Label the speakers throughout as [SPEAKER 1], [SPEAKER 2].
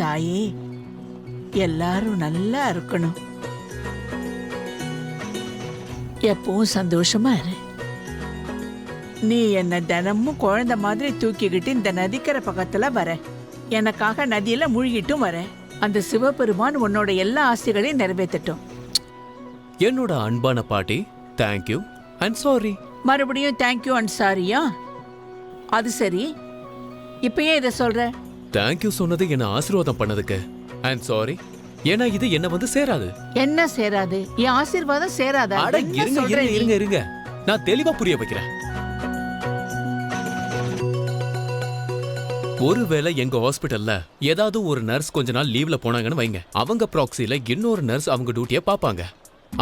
[SPEAKER 1] தாயே, எல்லாரும் நல்லா இருக்கணும். எப்பவும் சந்தோஷமா இரு. நீ என்ன தினமும் குழந்தை மாதிரி தூக்கிக்கிட்டு இந்த நதிக்கரை பக்கத்துல வர, எனக்காக நதியில மூழ்கிட்டும் வர. அந்த சிவபெருமான் உன்னோட எல்லா ஆசைகளையும் நிறைவேற்றட்டும்.
[SPEAKER 2] என்னோட அன்பான பாட்டி, தேங்க்யூ அண்ட் சாரி.
[SPEAKER 1] மறுபடியும் தேங்க்யூ அண்ட் சாரியா? அது சரி, இப்ப ஏன் இதை சொல்ற?
[SPEAKER 2] தேங்க்யூ சொன்னது என்ன ஆசீர்வாதம் பண்ணதுக்கு, அண்ட் சாரி ஏன்னா இது என்ன வந்து சேராது.
[SPEAKER 1] என்ன சேராது? என் ஆசீர்வாதம் சேராதா?
[SPEAKER 2] அட
[SPEAKER 1] என்ன
[SPEAKER 2] இருங்க
[SPEAKER 1] சொல்ற
[SPEAKER 2] இருங்க
[SPEAKER 1] நீ?
[SPEAKER 2] இருங்க இருங்க, நான் தெளிவா புரிய வைக்கிறேன். ஒருவேளை எங்க ஹாஸ்பிடல்ல ஏதாவது ஒரு நர்ஸ் கொஞ்ச நாள் லீவ்ல போனாங்கன்னு வைங்க, அவங்க ப்ராக்ஸில இன்னொரு நர்ஸ் அவங்க டியூட்டியை பாப்பாங்க.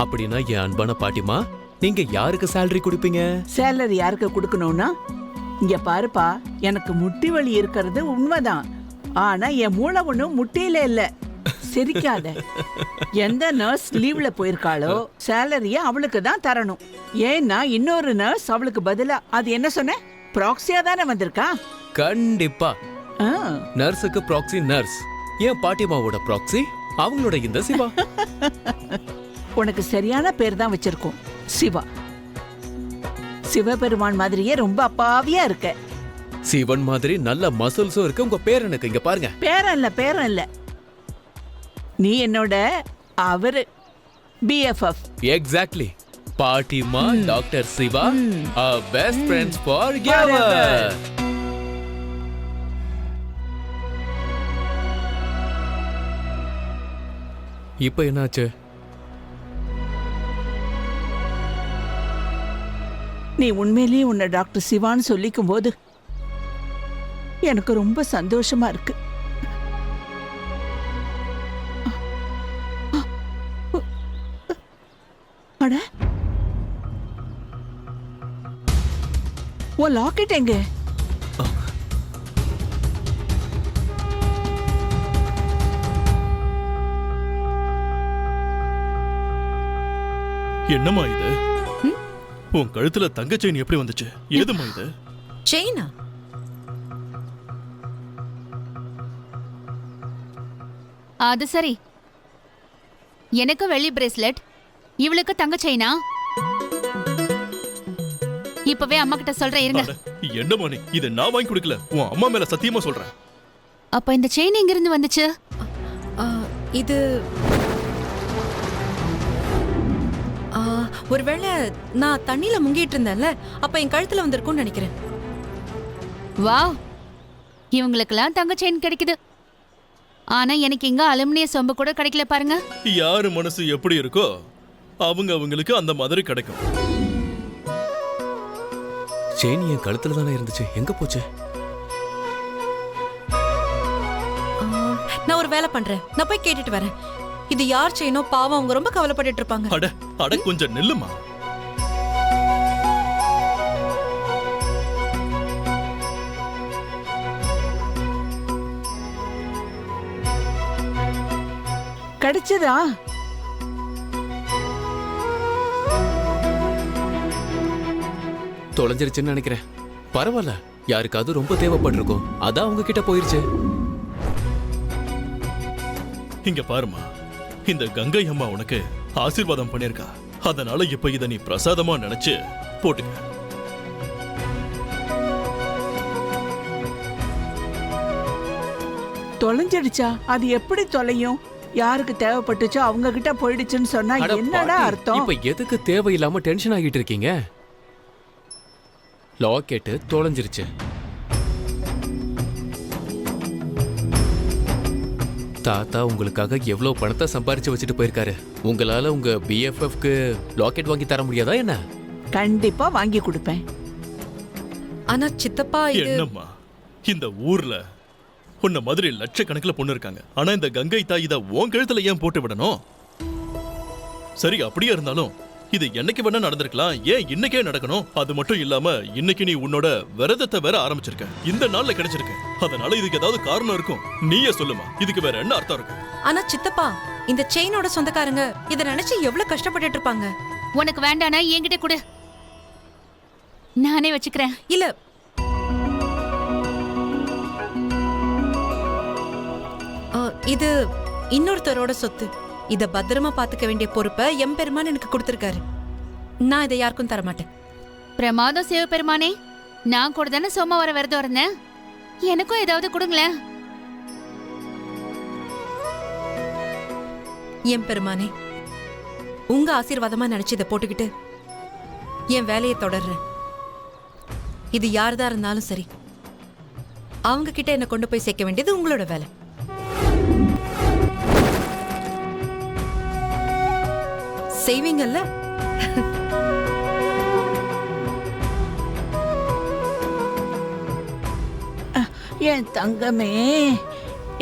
[SPEAKER 2] அப்படின்னா என் அன்பான பாட்டிமா, நீங்க யாருக்கு சேலரி கொடுப்பீங்க?
[SPEAKER 1] சேலரி யாருக்கு கொடுக்கணும்னா, இங்க பாருப்பா, எனக்கு முட்டி வலி இருக்கிறது உண்மைதான். ஆனா என் மூளை ஒண்ணும் முட்டியில இல்ல. சிரிக்காத. எந்த நர்ஸ் லீவ்ல போயிருக்காளோ சேலரிய அவளுக்கு தான் தரணும். ஏன்னா இன்னொரு நர்ஸ் அவளுக்கு பதிலா, அது என்ன சொன்ன, ப்ராக்ஸியா தானே வந்திருக்கா.
[SPEAKER 2] கண்டிப்பா
[SPEAKER 1] ஆ.
[SPEAKER 2] நர்ஸுக்கு ப்ராக்ஸி நர்ஸ், என் பாட்டிமாவோட ப்ராக்ஸி அவங்களோட இந்த சிவா.
[SPEAKER 1] உனக்கு சரியான பேர் தான் வச்சிருக்கோம், சிவா. சிவபெருமான் மாதிரியே ரொம்ப அப்பாவியா இருக்க.
[SPEAKER 2] சிவன் மாதிரி நல்ல மசில்ஸும் இருக்கு உங்க பேரனுக்கு. இங்க பாருங்க.
[SPEAKER 1] பேரன் இல்ல, நீ என்னோட அவரு பிஎஃப்எஃப்.
[SPEAKER 2] எக்ஸாக்ட்லி. பாட்டிமா doctor Shiva, best friends forever. இப்போ என்னாச்சு?
[SPEAKER 1] நீ உண்மையிலேயே உன்னை டாக்டர் சிவான்னு சொல்லிக்கும் போது எனக்கு ரொம்ப சந்தோஷமா இருக்கு. அட, உன் லாக்கெட் எங்க?
[SPEAKER 3] என்னம்மா இது? உன் கழுத்துல தங்க செயின் எப்படி வந்துச்சு? ஏதும்மா இது?
[SPEAKER 4] செயினா?
[SPEAKER 5] அது சரி, எனக்கு வெள்ளி பிரேஸ்லெட், இவளுக்கு தங்க செயினா? இப்பவே அம்மா கிட்ட சொல்றேன் இருங்க.
[SPEAKER 3] அட, என்னம்மா நீ? இதை நான் வாங்கி கொடுக்கல, உன் அம்மா மேல சத்தியமா சொல்றேன்.
[SPEAKER 5] அப்ப இந்த செயின் எங்க இருந்து வந்துச்சு?
[SPEAKER 4] இது ஒருவேளை நான் தண்ணியில முங்கிட்டு இருந்தேன்ல, அப்ப என் கழுத்துல வந்திருக்கும்னு நினைக்கிறேன்.
[SPEAKER 5] வாவ், இவங்களுக்கெல்லாம் தங்க செயின் கிடைக்குது. ஆனா எனக்கு இங்க அலுமினிய சொம்பு கூட கிடைக்கல பாருங்க.
[SPEAKER 3] யாரு மனசு எப்படி இருக்கோ அவங்களுக்கு அந்த மாதிரி கிடைக்கும்.
[SPEAKER 2] செயின் என் கழுத்துல தானே இருந்துச்சு, எங்க போச்சு?
[SPEAKER 4] நான் ஒரு வேலை பண்றேன், நான் போய் கேட்டுட்டு வரேன். இது யார் செயினோ, பாவம், அவங்க ரொம்ப கவலைப்பட்டுட்டு இருப்பாங்க.
[SPEAKER 3] அட அட, கொஞ்சம் நில்லுமா.
[SPEAKER 1] கிடைச்சதா?
[SPEAKER 2] தொலைஞ்சிருச்சுன்னு நினைக்கிறேன். பரவாயில்ல, யாருக்காவது ரொம்ப தேவைப்பட்டிருக்கும், அதான் அவங்க கிட்ட போயிருச்சு.
[SPEAKER 3] இங்க பாருமா, இந்த கங்கை அம்மா உனக்கு ஆசீர்வாதம் பண்ணிருக்கா. அதனால இப்ப இத நீ பிரசாதமா நினைச்சு போட்டுக்க.
[SPEAKER 1] தொலைஞ்சிடுச்சா? அது எப்படி தொலையும்? யாருக்கு தேவைப்பட்டுச்சோ அவங்க கிட்ட போயிடுச்சுன்னு சொன்னா
[SPEAKER 2] அட
[SPEAKER 1] என்னடா
[SPEAKER 2] பாட்டி,
[SPEAKER 1] அர்த்தம்?
[SPEAKER 2] இப்ப எதுக்கு தேவையில்லாம டென்ஷன் ஆகிட்டு இருக்கீங்க? லாக்கெட்டு தொலைஞ்சிருச்சு. தாத்தா உங்களுக்காக எவ்வளவு பணத்தை சம்பாரிச்சு வச்சுட்டு போயிருக்காரு. உங்களால உங்க பிஎஃப்எஃப்க்கு லாக்கெட் வாங்கி தர முடியாதா என்ன?
[SPEAKER 1] கண்டிப்பா வாங்கி கொடுப்பேன்.
[SPEAKER 4] ஆனா சித்தப்பா, இது
[SPEAKER 3] என்னம்மா, இந்த ஊர்ல உன்ன மாதிரி லட்சக்கணக்கில் பொண்ணு இருக்காங்க. ஆனா இந்த கங்கை தாய் இத உன் கழுத்துல ஏன் போட்டு விடணும்? சரி, அப்படியே இருந்தாலும் இது என்னைக்கு வேணா நடந்திருக்கலாம், ஏன் இன்னைக்கே நடக்கணும்? அது மட்டும் இல்லாம இன்னைக்கு நீ உன்னோட விரதத்தை வேற ஆரம்பிச்சிருக்க, இந்த நாள்ல கிடைச்சிருக்க. அதனால இதுக்கு ஏதாவது காரணம் இருக்கும். நீயே சொல்லுமா, இதுக்கு வேற என்ன அர்த்தம் இருக்கு?
[SPEAKER 4] ஆனா சித்தப்பா, இந்த செயினோட சொந்தக்காரங்க இத நினைச்சு எவ்வளவு கஷ்டப்பட்டுட்டு இருப்பாங்க.
[SPEAKER 5] உனக்கு வேண்டானா என்கிட்ட கொடு, நானே வச்சுக்கிறேன்.
[SPEAKER 4] இல்ல, இது இன்னொருத்தரோட சொத்து. இத பத்திரமா பாத்துக்க வேண்டிய பொறுப்பை எம்பெருமான் எனக்கு கொடுத்திருக்காரு. நான் இதை யாருக்கும் தரமாட்டேன்.
[SPEAKER 5] பிரமாதம் சிவபெருமானே, நான் கூட தானே சோமவாரம் விரதம் இருந்தேன். எனக்கும் ஏதாவது கொடுங்களேன்.
[SPEAKER 4] எம்பெருமானே, உங்க ஆசீர்வாதமா நினைச்சு இதை போட்டுக்கிட்டு என் வேலையை தொடர்றேன். இது யார்தான் இருந்தாலும் சரி, அவங்க கிட்ட என்ன கொண்டு போய் சேர்க்க வேண்டியது உங்களோட வேலை. செய்வீங்கல்ல?
[SPEAKER 1] என் தங்கமே,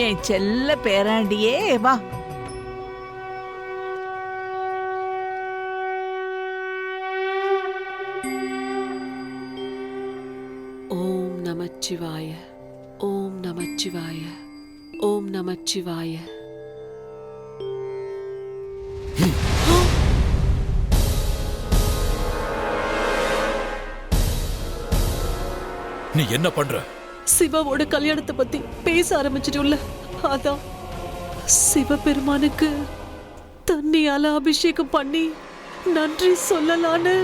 [SPEAKER 1] என் செல்ல பேராண்டியே, வா.
[SPEAKER 6] ஓம் நமச்சிவாய, ஓம் நமச்சிவாய, ஓம் நமச்சிவாய.
[SPEAKER 3] நீ என்ன பண்ற?
[SPEAKER 6] சிவாவோட கல்யாணத்தை பத்தி பேச ஆரம்பிச்சிட்டுள்ள, அதான் சிவபெருமானுக்கு தண்ணியால அபிஷேகம் பண்ணி நன்றி சொல்லலான்னு.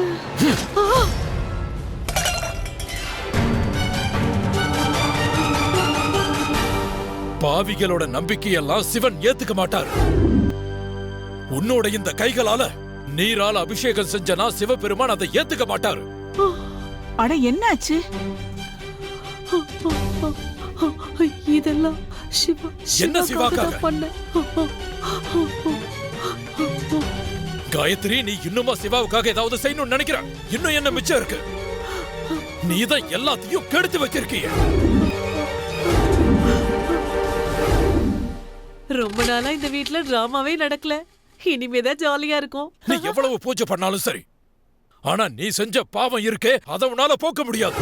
[SPEAKER 7] பாவிகளோட நம்பிக்கையெல்லாம் சிவன் ஏத்துக்க மாட்டார். உன்னோட இந்த கைகளால நீரால அபிஷேகம் செஞ்சனா சிவபெருமான் அதை ஏத்துக்க மாட்டாரு.
[SPEAKER 1] அட என்னாச்சு?
[SPEAKER 6] இதெல்லாம்
[SPEAKER 7] என்ன சிவாக்காக
[SPEAKER 6] பண்ண?
[SPEAKER 7] காயத்ரி, நீ இன்னுமா சிவாவுக்காக ஏதாவது செய்யணும்னு நினைக்கிற? இன்னும் என்ன மிச்சம் இருக்கு? நீதான் எல்லாத்தையும் கெடுத்து வச்சிருக்கீங்க.
[SPEAKER 6] ரொம்ப நாளா இந்த வீட்ல டிராமாவே நடக்கல. இனிமேதான் ஜாலியா இருக்கும்.
[SPEAKER 7] நீ எவ்வளவு பூஜை பண்ணாலும் சரி, ஆனா நீ செஞ்ச பாவம் இருக்கே, அதை உன்னால போக்க முடியாது.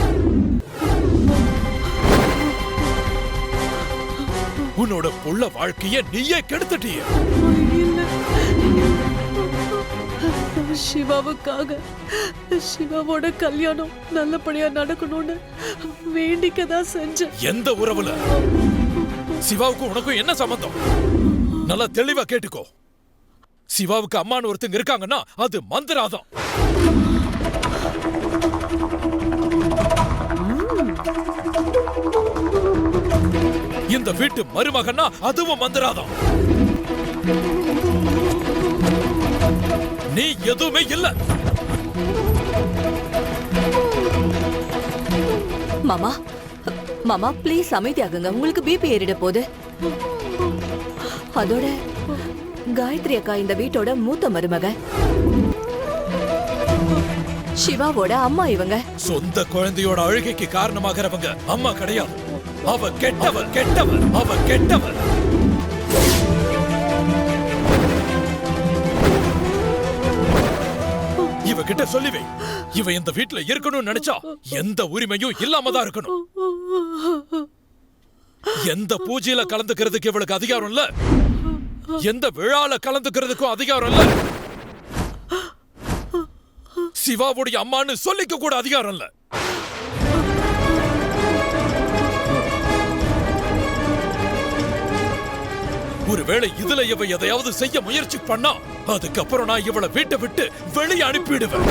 [SPEAKER 7] உன்னோட புள்ள வாழ்க்கைய நீயே கெடுத்துட்டிய.
[SPEAKER 6] சிவாவுக்காக சிவாவோட கல்யாணம் நல்லபடியா நடக்கணும்னு வேண்டிக்கதான் செஞ்சேன்.
[SPEAKER 7] எந்த உறவுல சிவாவுக்கும் உனக்கும் என்ன சம்பந்தம்? நல்லா தெளிவா கேட்டுக்கோ. சிவாவுக்கு அம்மான்னு ஒருத்தங்க இருக்காங்கன்னா அது மந்திராதம். இந்த வீட்டு மருமகன்னா அதுவும் மந்திராதம். நீ எதுவுமே இல்ல.
[SPEAKER 8] மாமா, மாமா ப்ளீஸ் அமைதியாகுங்க. உங்களுக்கு பிபி ஏறிட போகுது. அதோட காயத்ரி அக்கா இந்த வீட்டோட மூத்த மருமக, சிவாவோட அம்மா. இவங்க
[SPEAKER 7] சொந்த குழந்தையோட அழுகைக்கு காரணமாகிறவங்க அம்மா கிடையாது. அவ கெட்டவள், கெட்டவள், அவ கெட்டவள். இவகிட்ட சொல்லிவே, இவ இந்த வீட்டுல இருக்கணும்னு நினைச்சா எந்த உரிமையும் இல்லாமதான் இருக்கணும். எந்த பூஜையில கலந்துக்கிறதுக்கு இவளுக்கு அதிகாரம் இல்ல, எந்த விழால கலந்துக்கிறதுக்கும் அதிகாரம் இல்ல, சிவாவுடைய அம்மான்னு சொல்லிக்க கூட அதிகாரம் இல்ல. ஒருவேளை இதுல இவ எதையாவது செய்ய முயற்சி பண்ணா அதுக்கப்புறம் நான் இவளை வீட்டை விட்டு வெளியே அனுப்பிடுவேன்.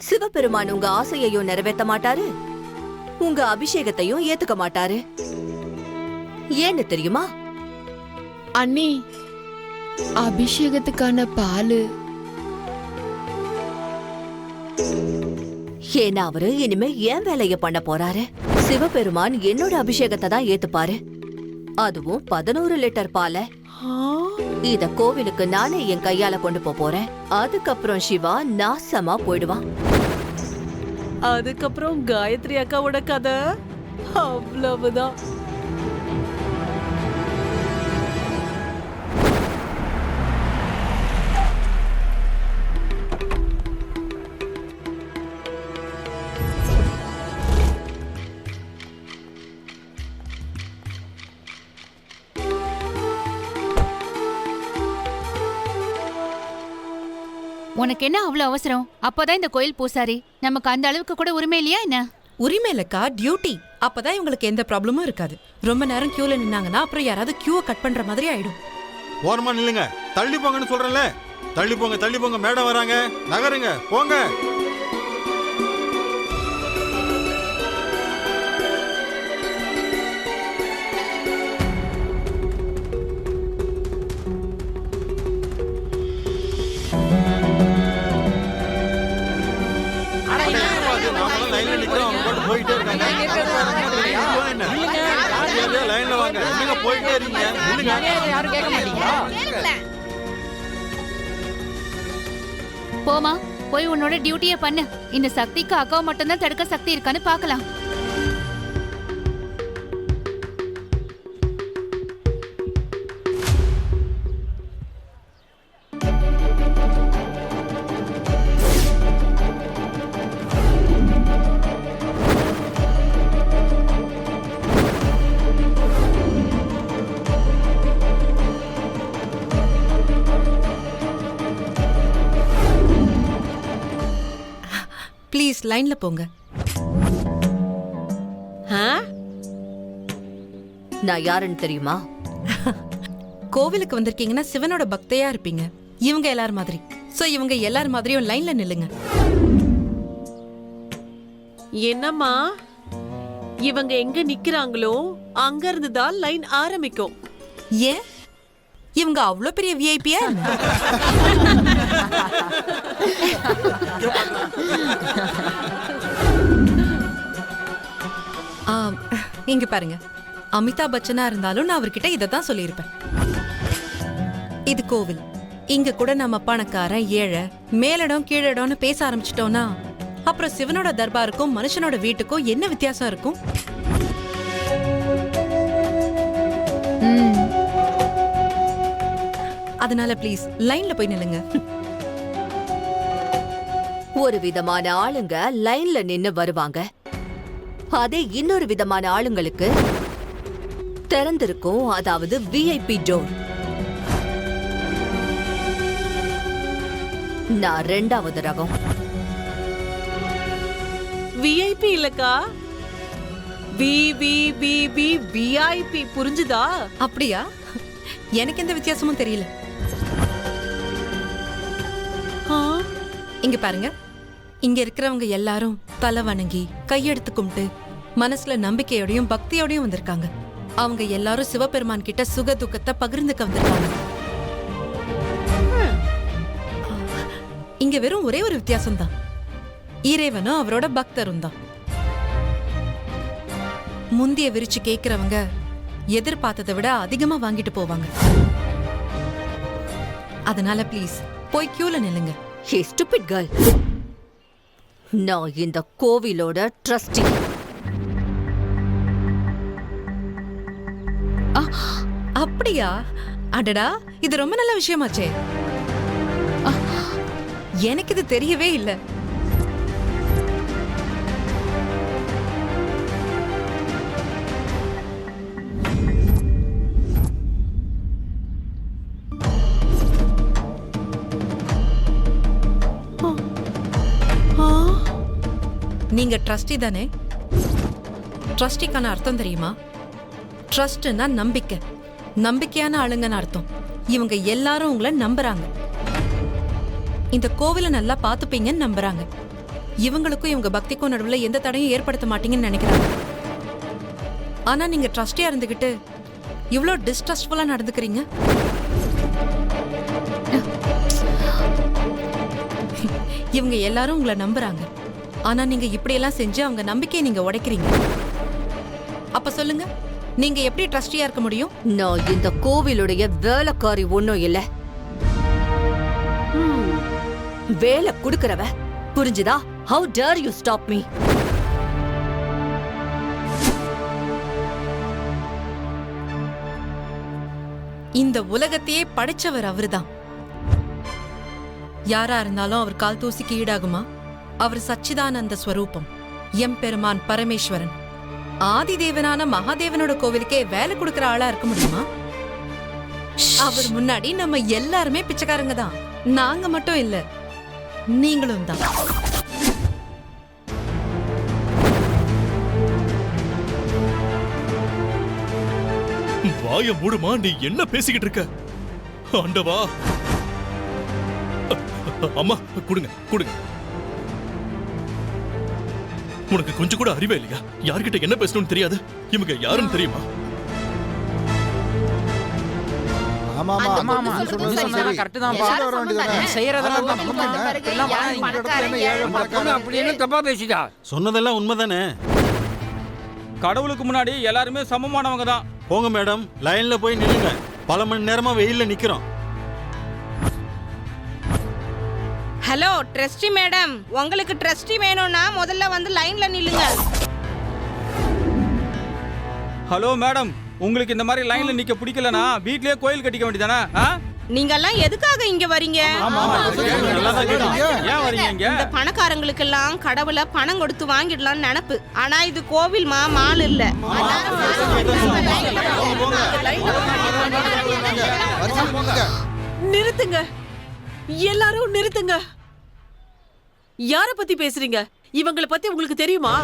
[SPEAKER 8] சிவபெருமான் உங்க ஆசையையும் நிறைவேற்ற மாட்டாரு, உங்க அபிஷேகத்தையும் ஏத்துக்க மாட்டாரு. ஏன்னு தெரியுமா?
[SPEAKER 9] அண்ணி, அபிஷேகத்துக்கான பாலு.
[SPEAKER 8] ஏன்னா அவரு இனிமே ஏன் வேலைய பண்ண போறாரு. சிவபெருமான் என்னோட அபிஷேகத்தை தான் ஏத்துப்பாரு, அதுவும் 11 லிட்டர் பால. இத கோவிலுக்கு நானே என் கையால கொண்டு போறேன். அதுக்கப்புறம் சிவா நாசமா போயிடுவான்.
[SPEAKER 6] அதுக்கப்புறம் காயத்ரி அக்காவோட கதை அவ்வளவுதான்.
[SPEAKER 5] உனக்கு என்ன அவ்வளவு அவசரம்? அப்பதான் இந்த கோயில் பூசாரி, நமக்கு அந்த அளவுக்கு கூட உரிமை இல்லையா என்ன?
[SPEAKER 4] உரிமை இல்லக்கா, டியூட்டி. அப்பதான் இவங்களுக்கு எந்த ப்ராப்ளமும் இருக்காது. ரொம்ப நேரம் கியூல நின்னாங்கன்னா அப்புறம் யாராவது கியூவை கட் பண்ற மாதிரி ஆயிடும்.
[SPEAKER 10] ஓரமா நில்லுங்க, தள்ளி போங்கன்னு சொல்றேன்ல. தள்ளி போங்க, மேடம் வராங்க, நகருங்க, போங்க. போயிட்டே இருக்காங்க. லைன்ல வாங்க, நீங்க போயிட்டே இருக்கீங்க.
[SPEAKER 11] யாரும் கேட்க மாட்டீங்களா?
[SPEAKER 5] போமா, போய் உன்னோட டியூட்டியை பண்ணு. இந்த சக்திக்கு அக்காவை மட்டும்தான் தடுக்க சக்தி இருக்கான்னு பார்க்கலாம்.
[SPEAKER 4] ப்ளீஸ் லைன்ல போங்க.
[SPEAKER 8] நான் யாருன்னு தெரியுமா?
[SPEAKER 4] கோவிலுக்கு வந்திருக்கீங்கன்னா சிவனோட பக்தையா இருப்பீங்க. இவங்க எல்லாரும் மாதிரி. சோ இவங்க எல்லாரும் மாதிரியும் லைன்ல நில்லுங்க.
[SPEAKER 6] என்னம்மா, இவங்க எங்க நிக்கிறாங்களோ அங்க இருந்து தான் லைன் ஆரம்பிக்கும்.
[SPEAKER 4] ஏன் இவங்க அவ்வளோ பெரிய விஐபியா? இங்க பாருங்க, அமிதாப் பச்சனா இருந்தாலும் நான் அவர்கிட்ட இதை தான் சொல்லியிருப்பேன். இது கோவில். இங்க கூட நம்ம பணக்காரன் ஏழை, மேலிடம் கீழிடம்னு பேச ஆரம்பிச்சிட்டோம்னா அப்புறம் சிவனோட தர்பாருக்கும் மனுஷனோட வீட்டுக்கும் என்ன வித்தியாசம் இருக்கும்? அதனால ப்ளீஸ் லைன்ல போய் நில்லுங்க.
[SPEAKER 8] ஒரு விதமான ஆளுங்க லைன்ல நின்னு வருவாங்க. அதே இன்னொரு விதமான ஆளுங்களுக்கு திறந்திருக்கும், அதாவது விஐபி டோர். நான் ரெண்டாவது ரகம்.
[SPEAKER 6] விஐபி இல்லக்கா, விஐபி. புரிஞ்சுதா?
[SPEAKER 4] அப்படியா? எனக்கு எந்த வித்தியாசமும் தெரியல. இங்க பாருங்க, இங்க இருக்கிறவங்க எல்லாரும் தலை வணங்கி கையெடுத்து கும்பிட்டு மனசுல நம்பிக்கையோடையும் பக்தியோடையும் வந்திருக்காங்க. அவங்க எல்லாரும் சிவபெருமான் கிட்ட சுக துக்கத்தை பகிர்ந்துக்க வந்திருக்காங்க. இங்க வெறும் ஒரே ஒரு வித்தியாசம் தான், இறைவனும் அவரோட பக்தரும் தான். முந்திய விரிச்சு கேக்குறவங்க எதிர்பார்த்ததை விட அதிகமா வாங்கிட்டு போவாங்க. அதனால ப்ளீஸ் போய் கியூல நில்லுங்க.
[SPEAKER 8] ஹே ஸ்டூபிட் கேர்ள், நான் இந்த கோவிலோட ட்ரஸ்டி.
[SPEAKER 4] அப்படியா? அடடா, இது ரொம்ப நல்ல விஷயமாச்சே. எனக்கு இது தெரியவே இல்லை. நீங்க ட்ரஸ்டி தானே? ட்ரஸ்டிக்கான அர்த்தம் தெரியுமா? ட்ரஸ்ட்னா நம்பிக்கை, நம்பிக்கையான ஆளுங்கன்னு அர்த்தம். இவங்க எல்லாரும் உங்களை நம்புறாங்க. இந்த கோவிலை நல்லா பாத்துப்பீங்கன்னு நம்புறாங்க. இவங்களுக்கும் இவங்க பக்திக்கும் நடுவில் எந்த தடையும் ஏற்படுத்த மாட்டீங்கன்னு நினைக்கிறாங்க. ஆனா நீங்க ட்ரஸ்டியா இருந்துகிட்டு இவ்வளோ டிஸ்ட்ரஸ்ட்ஃபுல்லா நடந்துக்கிறீங்க. இவங்க எல்லாரும் உங்களை நம்புறாங்க. ஆனா நீங்க இப்படியெல்லாம் செஞ்சு அவங்க நம்பிக்கையை நீங்க உடைக்கிறீங்க. அப்ப சொல்லுங்க, நீங்க எப்படி ட்ரஸ்டியா இருக்க முடியும்?
[SPEAKER 8] நான் இந்த கோவிலுடைய வேலைக்காரி ஒண்ணும் இல்ல, வேலை குடுக்கறவ. புரிஞ்சுதா? How dare you stop me?
[SPEAKER 4] இந்த உலகத்தையே படைச்சவர் அவர்தான். யாரா இருந்தாலும் அவர் கால் தூசிக்கு ஈடாகுமா? அவர் சச்சிதானந்த ஸ்வரூபம், எம்பெருமான் பரமேஸ்வரன், ஆதிதேவனான மகாதேவனோட கோவிலுக்கே வேலை கொடுக்கிற ஆளா இருக்க முடியுமா? அவர் முன்னாடி நம்ம எல்லாருமே பிச்சைக்காரங்க தான். நாங்க மட்டும் இல்ல, நீங்களும் தான்.
[SPEAKER 3] வாய மூடுமா, நீ என்ன பேசிக்கிட்டு இருக்க? ஆண்டவா! அம்மா கொடுங்க கொடுங்க. உனக்கு கொஞ்சம் கூட அறிவே இல்லையா? யார்கிட்ட என்ன பேசணும்னு தெரியாது. இவங்க யாருன்னு தெரியுமா?
[SPEAKER 10] சொன்னதெல்லாம் உண்மைதானே?
[SPEAKER 11] கடவுளுக்கு முன்னாடி எல்லாருமே சமமானவங்க தான்.
[SPEAKER 10] போங்க மேடம், லைன்ல போய் நில்லுங்க. பல மணி நேரமா வெயில்ல நிக்கிறோம்.
[SPEAKER 12] ஹலோ ட்ரஸ்டி மேடம், உங்களுக்கு ட்ரஸ்டி வேணும்னா முதல்ல வந்து லைன்ல நில்லுங்க.
[SPEAKER 11] ஹலோ மேடம், உங்களுக்கு இந்த மாதிரி லைன்ல நிக்க பிடிக்கலனா வீட்லயே கோயில் கட்டிக்க வேண்டியதானே?
[SPEAKER 12] நீங்க எல்லாம் எதுக்காக இங்க வரீங்க?
[SPEAKER 11] ஏன் வரீங்க இங்க?
[SPEAKER 12] இந்த பணக்காரங்களுக்கு எல்லாம் கடவுளை பணம் கொடுத்து வாங்கிடலாம் நினைப்பு. ஆனா இது கோவில் மால் இல்ல.
[SPEAKER 6] நிறுத்துங்க, எல்லாரும் நிறுத்துங்க. யார பத்தி பேசுறீங்க? இவங்களை பத்தி உங்களுக்கு தெரியுமா?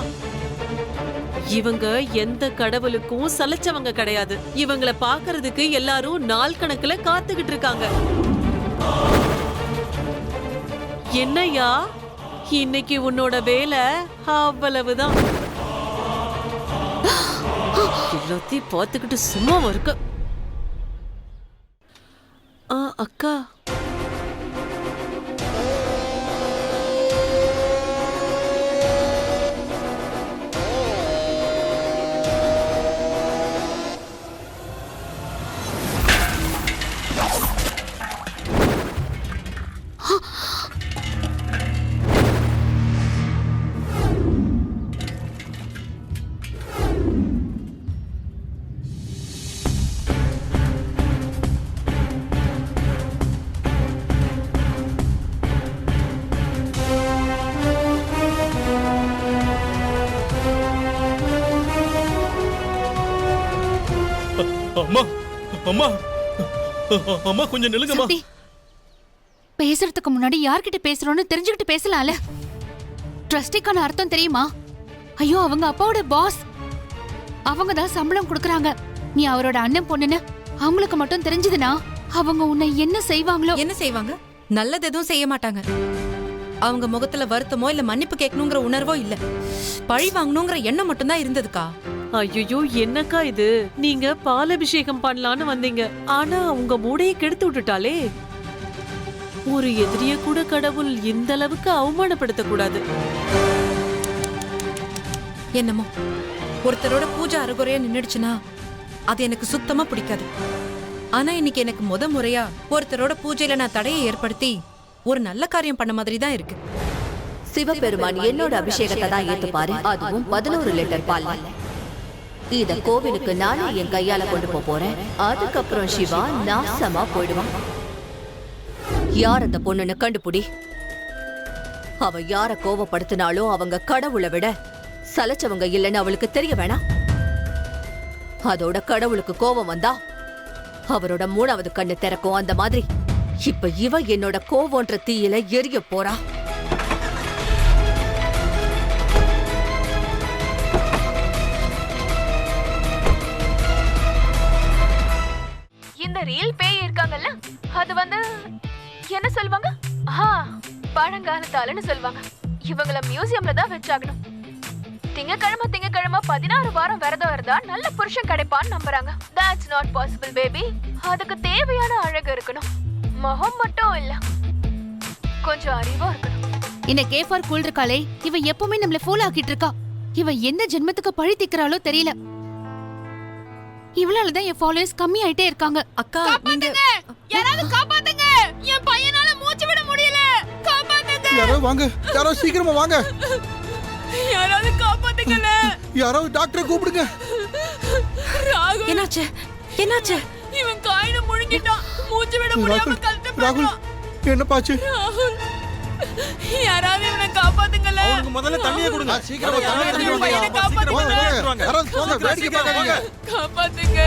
[SPEAKER 6] இவங்க எந்த கடவுளுக்கும் சலைச்சவங்க கிடையாது. இவங்களை பாக்குறதுக்கு எல்லாரும் நாள் கணக்குல காத்துக்கிட்டு இருக்காங்க. என்னையா இன்னைக்கு உன்னோட வேலை அவ்வளவுதான். எல்லாத்தையும் பார்த்துக்கிட்டு சும்மா இருக்க. அக்கா,
[SPEAKER 3] அம்மா அம்மா அம்மா கொஞ்சம் நில்லுங்கம்மா.
[SPEAKER 5] சக்தி, பேசுறதுக்கு முன்னாடி யார்கிட்ட பேசுறோம்னு தெரிஞ்சுக்கிட்டு பேசலாம்ல. ட்ரஸ்டிக்கான அர்த்தம் தெரியுமா? ஐயோ, அவங்க அப்பாவோட பாஸ். அவங்க தான் சம்பளம் கொடுக்கறாங்க. நீ அவரோட அண்ணன் பொண்ணுன்னு அவங்களுக்கு மட்டும் தெரிஞ்சதுனா அவங்க உன்னை என்ன செய்வாங்களோ?
[SPEAKER 4] என்ன செய்வாங்க? நல்லது எதுவும் செய்ய மாட்டாங்க. அவங்க முகத்துல வருத்தமோ இல்ல மன்னிப்பு கேட்கணுங்கிற உணர்வோ இல்ல. பழி வாங்கணுங்கிற எண்ணம் மட்டும்தான் இருந்ததுக்கா.
[SPEAKER 6] ஐயோ என்னக்கா இது? நீங்க பாலாபிஷேகம் பண்ணலான்னு வந்தீங்க, ஆனா உங்க மூடையை கெடுத்து விட்டுட்டாலே. ஒரு எதிரிய கூட கடவுள் இந்த அளவுக்கு அவமானப்படுத்த கூடாது.
[SPEAKER 4] என்னமோ ஒருத்தரோட பூஜை அரைகுறையா நின்னுடுச்சுன்னா அது எனக்கு சுத்தமா பிடிக்காது. ஆனா இன்னைக்கு எனக்கு முறையா ஒருத்தரோட பூஜையில நான் தடையை ஏற்படுத்தி ஒரு நல்ல காரியம் பண்ண மாதிரி தான் இருக்கு.
[SPEAKER 8] சிவபெருமான் என்னோட அபிஷேகத்தை தான் ஏத்துப்பாரு, அதுவும் 11 லிட்டர் பால். இத கோவிலுக்கு நானே என் கையால கொண்டு போறேன். அதுக்கப்புறம் சிவா நாசமா போயிடுவான். யார் அந்த பொண்ணுன்னு கண்டுபிடி. அவ யார கோவப்படுத்தினாலும் அவங்க கடவுளை விட சலைச்சவங்க இல்லைன்னு அவளுக்கு தெரிய வேணாம். அதோட கடவுளுக்கு கோபம் வந்தா அவரோட 3வது கண்ணு திறக்கும். அந்த மாதிரி இப்ப இவ என்னோட கோவம்ன்ற தீயில எரிய போறா.
[SPEAKER 13] இந்த ரியல் பேய் இருக்காங்கல்ல, அது வந்து என்ன சொல்லுவாங்க? பழங்காலத்தாலன்னு சொல்லுவாங்க. இவங்கள மியூசியம்ல தான் வச்சாகணும். திங்கக்கிழமை 16 வாரம் விரதம் இருந்தா நல்ல புருஷன் கிடைப்பான்னு நம்புறாங்க. That's not possible baby. அதுக்கு தேவையான அழகு இருக்கணும், முகம் மட்டும் இல்ல, கொஞ்சம் அறிவா இருக்கணும்.
[SPEAKER 5] இந்த K4 கூல் இருக்காளே, இவ எப்பவுமே நம்மள ஃபூல் ஆக்கிட்டு இருக்கா. இவ எந்த ஜென்மத்துக்கு பழி தீக்குறாளோ தெரியல. இவளாலதான் என் ஃபாலோவர்ஸ் கம்மி ஆயிட்டே இருக்காங்க.
[SPEAKER 4] அக்கா, நீங்க
[SPEAKER 5] யாராவது காப்பாத்துங்க, என் பையனால மூச்சு விட முடியல. காப்பாத்துங்க,
[SPEAKER 10] யாரோ வாங்க, யாரோ சீக்கிரமா வாங்க.
[SPEAKER 6] யாராவது காப்பாத்துங்கல.
[SPEAKER 10] யாரோ டாக்டரை கூப்பிடுங்க.
[SPEAKER 6] ராகுல்,
[SPEAKER 4] என்னாச்சு? என்னாச்சு?
[SPEAKER 6] இவன் காயின முழுங்கிட்டான், மூச்சு விட முடியாம கஷ்டப்படுறான்.
[SPEAKER 10] ராகுல், என்ன பாச்சு?
[SPEAKER 6] ராகுல், யாராவது இவனை காப்பாத்துங்கல.
[SPEAKER 10] அவனுக்கு முதல்ல தண்ணியை கொடுங்க. சீக்கிரமா தண்ணியை
[SPEAKER 6] பையனை காப்பாத்துங்க.
[SPEAKER 10] யாராவது போங்க, வேடிக்கை பார்க்காதீங்க.
[SPEAKER 6] காப்பாத்துங்க.